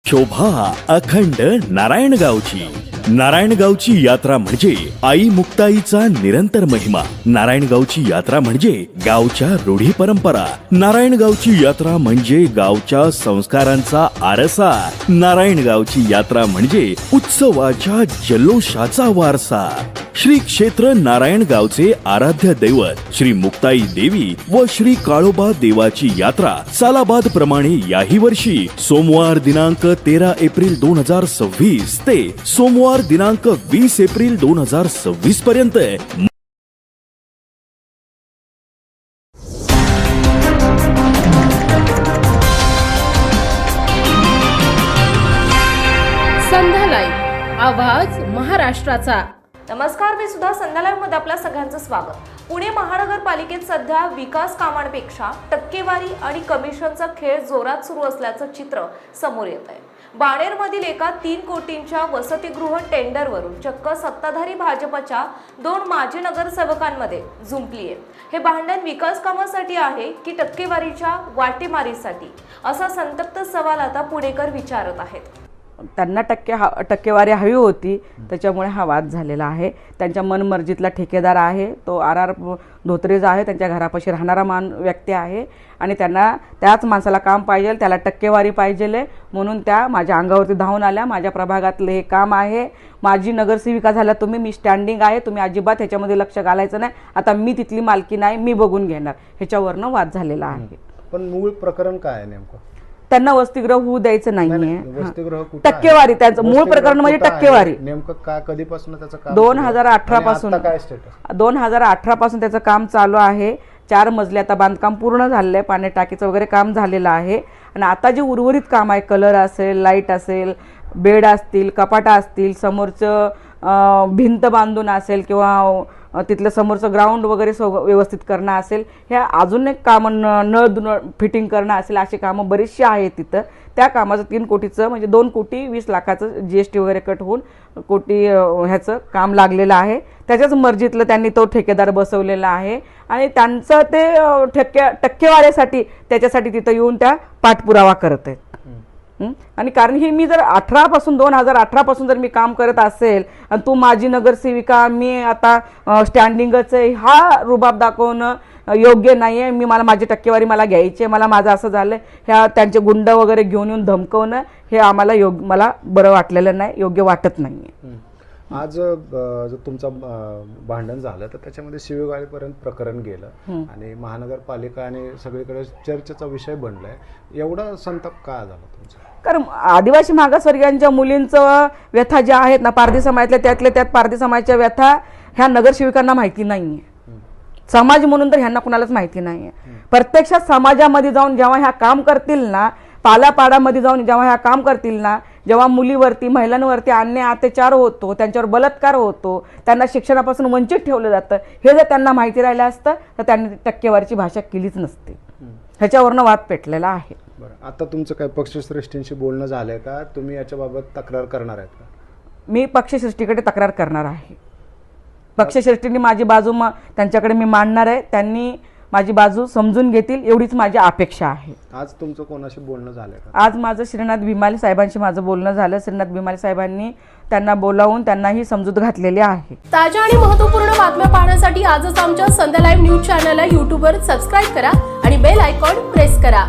शोभा अखंड नारायणगावची. नारायणगावची यात्रा म्हणजे आई मुक्ताईचा निरंतर महिमा. नारायणगावची यात्रा म्हणजे गावच्या रूढी परंपरा. नारायणगावची यात्रा म्हणजे गावच्या संस्कारांचा आरसा. नारायणगावची यात्रा म्हणजे उत्सवाच्या जल्लोषाचा वारसा. श्री क्षेत्र नारायणगावचे आराध्य दैवत श्री मुक्ताई देवी व श्री काळोबा देवाची यात्रा सालाबाद प्रमाणे याही वर्षी सोमवार दिनांक 13 एप्रिल 2026 ते सोमवार दिनांक 20 एप्रिल 2026 पर्यंत संध्या लाईव्ह, आवाज महाराष्ट्राचा. नमस्कार, मी सुद्धा संध्या लाईव्ह मध्ये आपल्या सगळ्यांचं स्वागत. पुणे महानगरपालिकेत सध्या विकास कामांपेक्षा टक्केवारी आणि कमिशनचा खेळ जोरात सुरू असल्याचं चित्र समोर येत आहे. बाणेरमधील एका 3 कोटींच्या वसतिगृह टेंडरवरून चक्क सत्ताधारी भाजपच्या 2 माजी नगरसेवकांमध्ये जुंपली आहे. हे भांडण विकास कामासाठी आहे की टक्केवारीच्या वाटेमारीसाठी, असा संतप्त सवाल आता पुणेकर विचारत आहेत. त्यांना टक्केवारी हवी होती, त्याच्यामुळे हा वाद झालेला आहे. त्यांच्या मनमर्जीतला ठेकेदार आहे तो RR धोत्रे जो आहे, त्यांच्या घरापाशी राहणारा व्यक्ती आहे आणि त्यांना त्याच माणसाला काम पाहिजे, त्याला टक्केवारी पाहिजे, म्हणून त्या माझ्या अंगावरती धावून आल्या. माझ्या प्रभागातलं हे काम आहे, माझी नगरसेविका झाल्या तुम्ही, मी स्टँडिंग आहे, तुम्ही अजिबात ह्याच्यामध्ये लक्ष घालायचं नाही, आता मी तिथली मालकी नाही, मी बघून घेणार, ह्याच्यावरनं वाद झालेला आहे. पण मूळ प्रकरण काय आहे नेमकं? त्यांना वसतिगृह होऊ द्यायचं नाहीये. वसतिगृह कुठे आहे? टक्केवारी, त्यांचं मूळ प्रकरण म्हणजे टक्केवारी. नेमकं का, कधीपासून त्याचं काम? 2018 पासून. काय स्टेटस? 2018 पासून त्याचं काम चालू आहे. 4 मजले आता बांधकाम पूर्ण झालेलं आहे, पाणी टाकीचं वगैरे काम झालेलं आहे. आणि आता जे उर्वरित काम आहे, कलर असेल, लाईट असेल, बेड असतील, कपाटा असतील, समोरचं भिंत बांधून असेल किंवा तिथलं समोरचं ग्राउंड वगैरे व्यवस्थित करणं असेल, ह्या अजून एक कामं नळ फिटिंग करणं असेल, अशी कामं बरीचशी आहेत तिथं. त्या कामाचं 3 कोटीचं म्हणजे 2 कोटी 20 लाखाचं GST वगैरे कट होऊन कोटी ह्याचं काम लागलेलं आहे. त्याच्याच मर्जीतलं त्यांनी तो ठेकेदार बसवलेला आहे आणि त्यांचं ते टक्केवारीसाठी त्याच्यासाठी तिथं येऊन त्या पाठपुरावा करत आहेत. आणि कारण ही मी जर 2018 पासून जर मी काम करत असेल आणि तू माझी नगरसेविका, मी आता स्टँडिंगच आहे, हा रुबाब दाखवणं योग्य नाही आहे. मला माझी टक्केवारी मला घ्यायची, मला माझं असं झालं, ह्या त्यांचे गुंड वगैरे घेऊन येऊन धमकवणं हे आम्हाला मला बरं वाटलेलं नाही, योग्य वाटत नाही आहे. आज जर तुमचं भांडण झालं तर त्याच्यामध्ये शिवीगाळीपर्यंत प्रकरण गेलं आणि महानगरपालिका आणि सगळीकडे चर्चेचा विषय बनलाय. एवढा संताप का झाला तुमचा? कारण आदिवासी मागासवर्गीयांच्या मुलींचं व्यथा ज्या आहेत ना, पारधी समाजातल्या त्यात पारधी समाजाच्या व्यथा ह्या नगरसेविकांना माहिती नाहीये. समाज म्हणून तर ह्यांना कुणालाच माहिती नाहीये. प्रत्यक्षात समाजामध्ये जाऊन जेव्हा ह्या काम करतील ना, पालापाडामध्ये जाऊन जेव्हा ह्या काम करतील ना, जेव्हा मुलीवरती, महिलांवरती अन्याय अत्याचार होतो, त्यांच्यावर बलात्कार होतो, त्यांना शिक्षणापासून वंचित ठेवलं जातं, हे जर त्यांना माहिती राहिलं असतं तर त्यांनी टक्केवारीची भाषा केलीच नसते. ह्याच्यावरनं वाद पेटलेला आहे. बरं, आता तुमचं काय पक्षश्रेष्ठींशी बोलणं झालंय का? तुम्ही याच्याबाबत तक्रार करणार आहेत का? मी पक्षश्रेष्ठीकडे तक्रार करणार आहे. पक्षश्रेष्ठींनी माझी बाजू त्यांच्याकडे मी मांडणार आहे, त्यांनी माझी बाजू समजून घेतील एवढीच माझी अपेक्षा आहे. आज तुमचं कोणाशी बोलणं झालंय का? आज माझं श्रीनाथ भीमाले साहेबांशी माझं बोलणं झालं. श्रीनाथ भीमाले साहेबांनी त्यांना बोलावून त्यांनाही समजूत घातलेली आहे. ताज्या आणि महत्त्वपूर्ण बातम्या पाहण्यासाठी आजच आमच्या संध्या लाईव्ह न्यूज चॅनलला YouTubeवर सबस्क्राईब करा आणि बेल आयकॉन प्रेस करा.